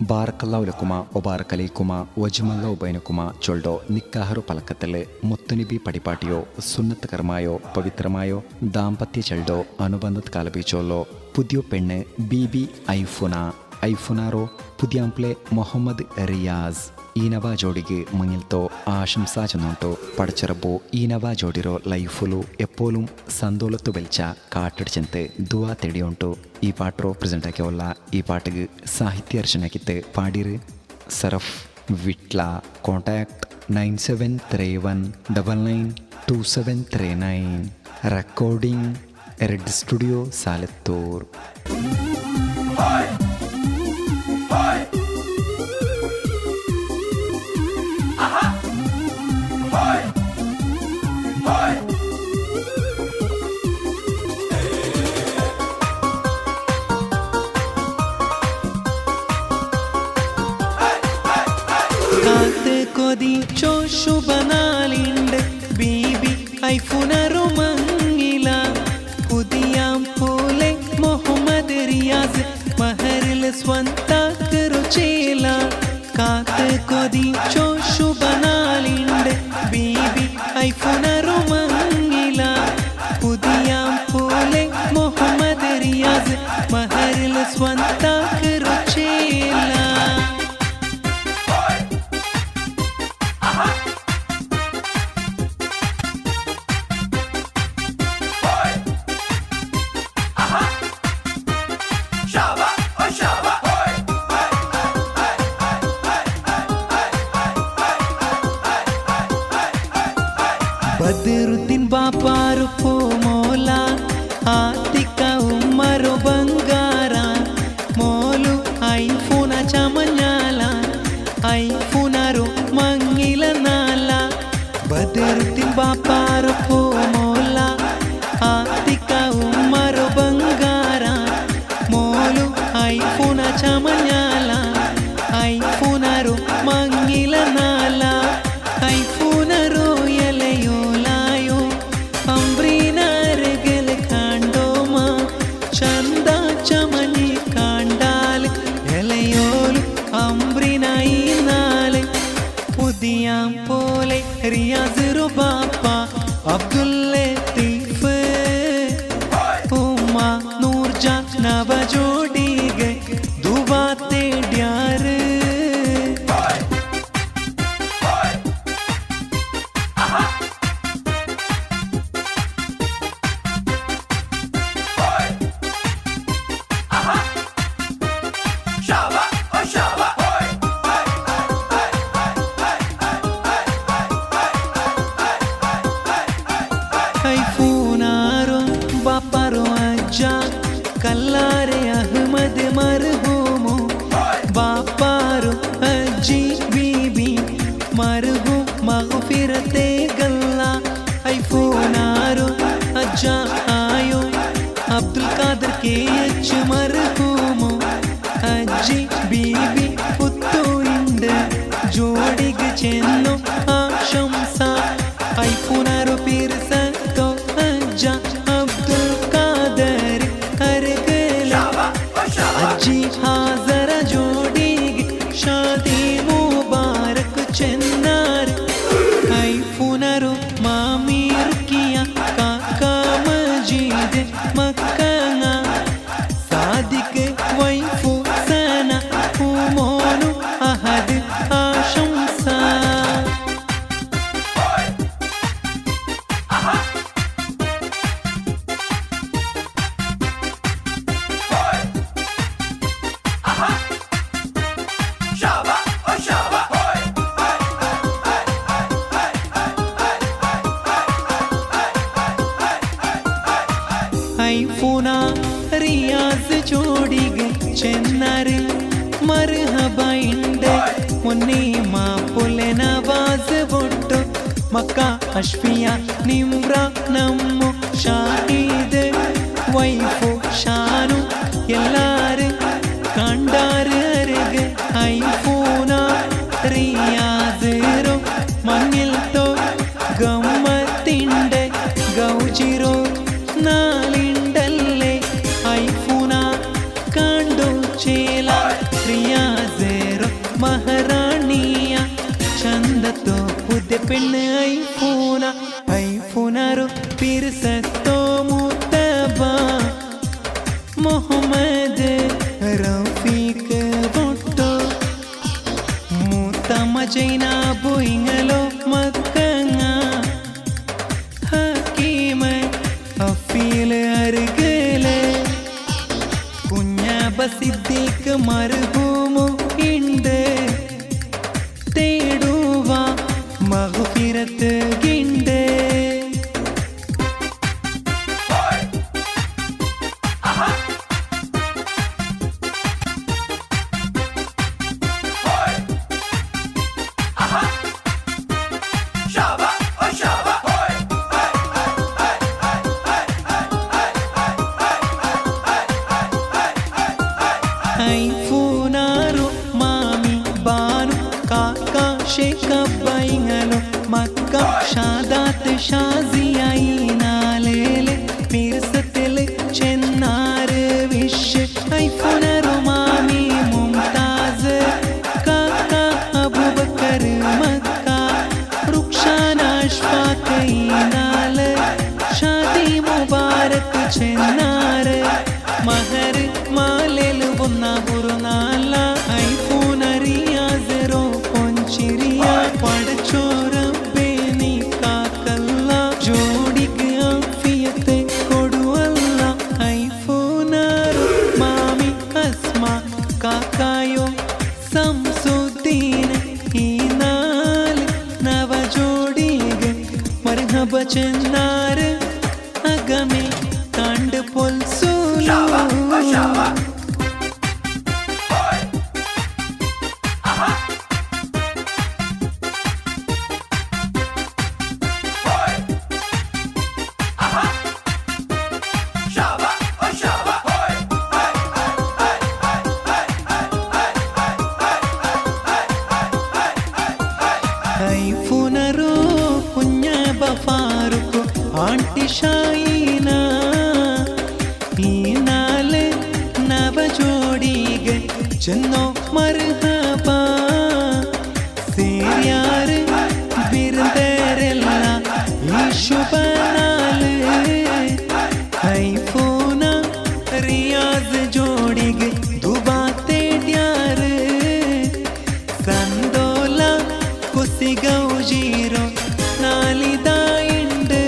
ബാറക്കല്ലാഹു ലക്കുമ ഒബാറക്കലൈക്കുമ വജ്മല്ലാഹു ബൈനക്കുമ ചൊല്ലോ നിക്കാഹറു പലക്കത്തല് മുത്തുനിബി പടിപ്പാട്ടിയോ സുന്നത്ത് കർമായോ പവിത്രമായോ ദാമ്പത്യ ചൊല്ലോ അനുബന്ധത്ത് കാലപിച്ചോല്ലോ പുതിയ പെണ്ണ് ബീബി ഐഫുനാറോ പുതിയാംപ്ലെ മുഹമ്മദ് റിയാസ് ഈ നവ ജോഡിക്ക് മങ്ങിൽത്തോ ആശംസ ചെന്നോട്ടോ പടച്ചിറപ്പോ ഈ നവ ജോഡിರೋ ലൈഫുಲು എപ്പോഴും ಸಂತೋಲತ್ತು ಬೆಲ್ಚ ಕಾಟಡ್ಚಂತೆ ದುವಾ ತೆಡಿಯೋಂಟು ಈ ಪಾಟ್ರೋ ಪ್ರೆಸೆಂಟ್ ಆಕ್ಯವಲ್ಲ ಈ ಪಾಟಿಗೆ ಸಾಹಿತ್ಯ ರಚನೆಯಾಕಿತ್ತು ಪಾಡಿರು Saraf Vitla contact 9731992739 recording red studio Salethur. കൊതിച്ചോ ശുഭനാളിണ്ട് ബീബി ഐഫുനറു മങ്ങില പുതിയാം പോലെ മുഹമ്മദ് റിയാസ് മഹറിൽ സ്വന്താക്കറു ചേല കാത്ത് കൊതിച്ചോ ശുഭനാളിണ്ട് ബീബി ഐഫുനറു മങ്ങില പുതിയാം പോലെ മുഹമ്മദ് റിയാസ് മഹറിൽ സ്വന്താക്കറു ചേല. ബദറുദ്ദീൻ ബാപ്പാരു പോമോല ആത്തിക്ക ഉമ്മറു ബംഗാര മോലു ഐഫുന ചമഞ്ഞാല ഐഫുനരു മങ്ങില നാല. ബദറുദ്ദീൻ ബാപ്പാരു പോമോല ആത്തിക്ക ഉമ്മറു ബംഗാര മോലു ഐഫുന ചമഞ്ഞാല ഐഫുനരു മങ്ങില നാല. ഐഫുനരു എലയോലായോ അംബ്രീനരകൽ കാണ്ടോമ ചന്ദ ചമഞ്ഞി കാണ്ടാൽ എലയോലു അംബ്രീനായി നാല് പുതിയാം പോലെ റിയാസ് ബാപ്പ അബ്ദുൽ ലത്തീഫ് ഉമ്മ നൂർജാൻ നവ ജോഡിಗೆ ദുആ തേടിയാറ്. ഐഫുനാറോ ബാപ്പാറോ അജ്ജ കല്ലാരെ അഹ്മദ് മർഹൂമോ ബാപ്പാറോ അജ്ജി ബീബി മർഹൂം മഗ്ഫിറത്തെ ഗല്ല. ഐഫുനാറോ അജ്ജ ആയോ അബ്ദുൽ ഖാദർ കെ എച്ച് മർഹൂമോ അജ്ജി ബീബി പുത്തുണ്ട് ജോഡിക്ക് ചെന്നു ആശംസ. ഐഫുനാറോ പിർസ അബ്ദുൽ ഖാദർ അർഗല അജ്ജി ഹാസര ജോഡിಗೆ ഷാദി മുബാരക് ചെന്നാർ. ഐഫുനറു മാമി റുക്കിയ കാക്ക മജീദ് മക്കങ്ങ സാദിഖ് വൈഫു സന ഉമോനു അഹദ് ആശംസ. ഐഫുന റിയാസ് ജോഡിಗೆ ചെന്നാറ് മർഹബ ഉണ്ട് മുന്നേ മാപ്പുലെ നവാസ് പൊട്ടു മക്ക അഷ്ഫിയ നിമ്ര നമ്മു ഷാഹിദ് വൈഫു ഷാനു എല്ലാരും കണ്ടാറ് അരഗ്. ഐഫുന റിയാസ് മങ്ങിൽ തോ ഗമ്മത്തിണ്ട് ഗൗജിറോ നാലിണ്ടല്ലേ ഐഫുന കണ്ടു ചേല റിയാസ് പെണ്ണ് ഐഫോനാറോ പിർസത്തോ മുത്തബ മുഹമ്മദ് റഫീഖ് പൊട്ടോ മൂത്തമ്മ ചൈന ബോയിങ്ങലോ മക്കങ്ങ ഹക്കീമ അഫീല് അരുകല് കുഞ്ഞാബ സിദ്ദീഖ് മർഹൂമു ഉണ്ട് തേടുവ മഗ്ഫിറത്ത് ഗിണ്ട് ഐഫോനാറോ മാമി ബാനു കാക്ക ഷേക്കബൈങ്ങലോ മക്ക ഷാദാത്ത് ഷാസിയായി നാലേല് പിർസത്തില് ചെന്നാറ് വിഷ് ഐഫോനാറോ മാമി മുംതാസ് കാക്ക അബൂബക്കർ മക്ക റുക്ഷാന അഷ്ഫാഖ് നാല് ഷാദി മുബാരക് ചെന്നാറ് മഹർ മാലല് ഒന്ന പുറനാല ഐഫോൺ റിയാസറോ പൊഞ്ചിരിയ പടച്ചോറബേ നീ കാക്കല്ല ജോഡിക്ക് ആഫിയത്തെ കൊടുവല്ല ഐഫോനാറോ മാമി അസ്മ കാക്കായോ സംസുദ്ദീൻ ഈ നാല് നവ ജോഡിക്ക് മർഹബ ചെന്നാറ് അകമേ കണ്ട് പൊൽസൂലു ഐഫോനറോ കുഞ്ഞാബ ഫാറുഖ് ആണ്ടി ഷായിന ഈ നാല് നവ ജോഡികൾ ചെന്നോ മർഹബ സീരിയാറ് ബിരുദരല്ല ഈ ശുഭനാല് ഐഫോന റിയാസ് ജോഡികൾ ദുബാ തേടിയാറ് സന്തോല കുസിഗൗജീറോ നാലിതായിണ്ട്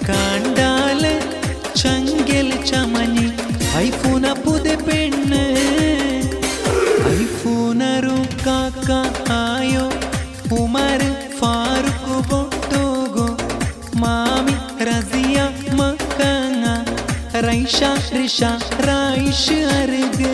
കണ്ടാല് ചങ്കൽ ചമഞ്ഞ് ഐഫോന പുത പെണ്ണ് ഐഫോനറു കാക്ക ആയോ ഉമർ ഫാറുഖ് പൊട്ടോഗോ മാമി റസിയ മക്കങ്ങ റൈഷ റിഷ റൈഷ് അരുക്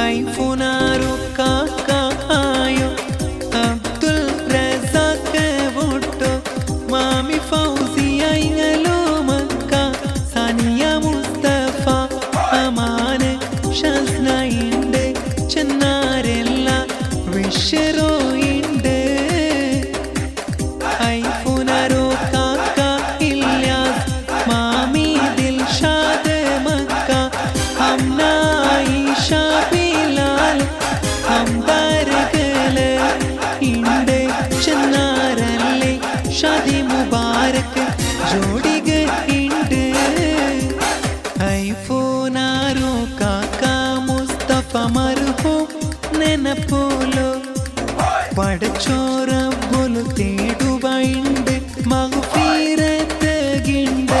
ഐഫോനാറു കാക്ക ആയോ അബ്ദുൽ റസാഖ് പൊട്ടോ മാമി ഫൗസിയ ഇങ്ങലോ മക്ക സാനിയ മുസ്തഫ അമാന് ഷസ്ന ഉണ്ട് ചെന്നാരെല്ല വിഷറോ ഉണ്ട് ഐഫോനാറോ കാക്ക ഇല്യാസ് മാമി ദിൽഷാദ് മക്ക ഹംന ആയിഷ ബിലാൽ ഹംബർഗല് ഉണ്ട് ചെന്നാരല്ലേ ഷാദി മുബാരക് ജോഡിക ഉണ്ട് ഐഫോനാറോ കാക്ക മുസ്തഫ മർഹൂം നെനപ്പോലോ പടച്ചോറ പോലു തേടുവണ്ട് മഗ്ഫിറത്ത് ഗിണ്ട്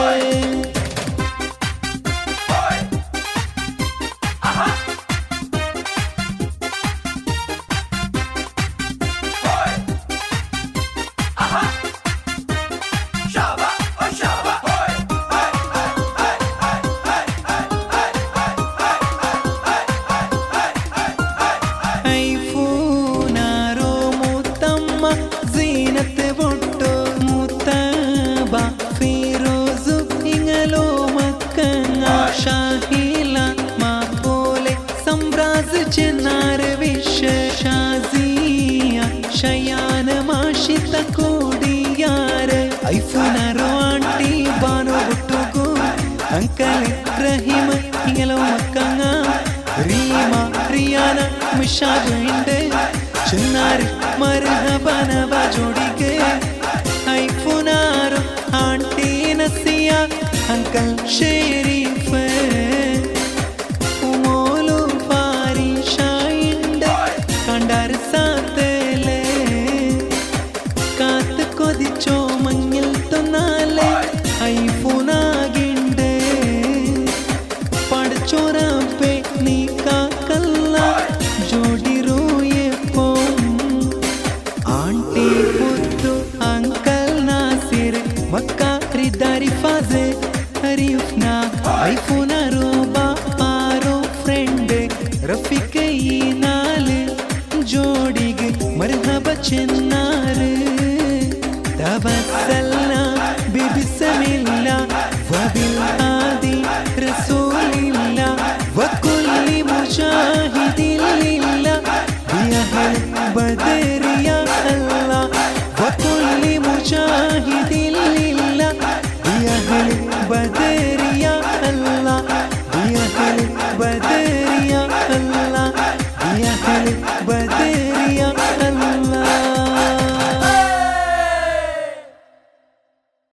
ഐഫോനാറോ മുത്തമ്മ സീനത്ത് പൊട്ടോ शाबुंडे चुनार मरहबा जोड़िगे ऐफुनारो आंटी नसिया अंकल शेरीफ उमोलू पारी शाइंडे कंडार सातेले कात कोदिचो मंगिल तो नाले ऐफुनागिंडे पड़चोरा पे नीका कल्ला जोड़ी रोए pome aunty puttu uncle Nasir मक्कारी दारी फाजे हरीफना ऐफुना रोबा पारो फ्रेंडे रफीके ई नाले जोड़िगे मरहबा चिन्नारे तवस्सलना बिबिस्मिल्लाह वबिल-हादी रसूलिल्लाह वकुल्लि मुजाहिदिन लिल्लाह बिअहल बदर या अल्लाह वकुल्लि मुजाहिदिन लिल्लाह बिअहल बदर या अल्लाह बिअहल बदर या अल्लाह बिअहल